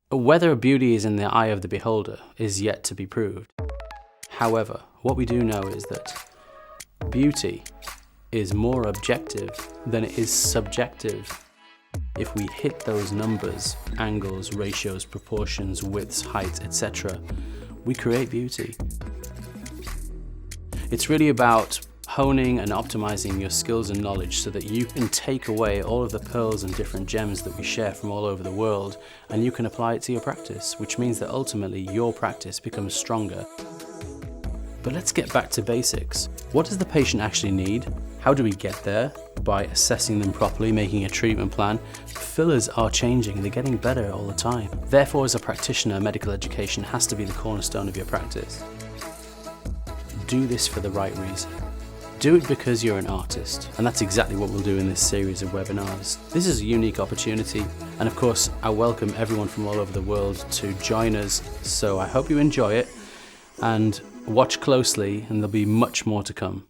Whether beauty is in the eye of the beholder is yet to be proved. However, what we do know is that beauty is more objective than it is subjective. If we hit those numbers, angles, ratios, proportions, widths, heights, etc., we create beauty. It's really about honing and optimizing your skills and knowledge so that you can take away all of the pearls and different gems that we share from all over the world, and you can apply it to your practice, which means that ultimately your practice becomes stronger. But let's get back to basics. What does the patient actually need? How do we get there? By assessing them properly, making a treatment plan. Fillers are changing, they're getting better all the time. Therefore, as a practitioner, medical education has to be the cornerstone of your practice. Do this for the right reason. Do it because you're an artist, and that's exactly what we'll do in this series of webinars. This is a unique opportunity, and of course, I welcome everyone from all over the world to join us, so I hope you enjoy it, and watch closely, and there'll be much more to come.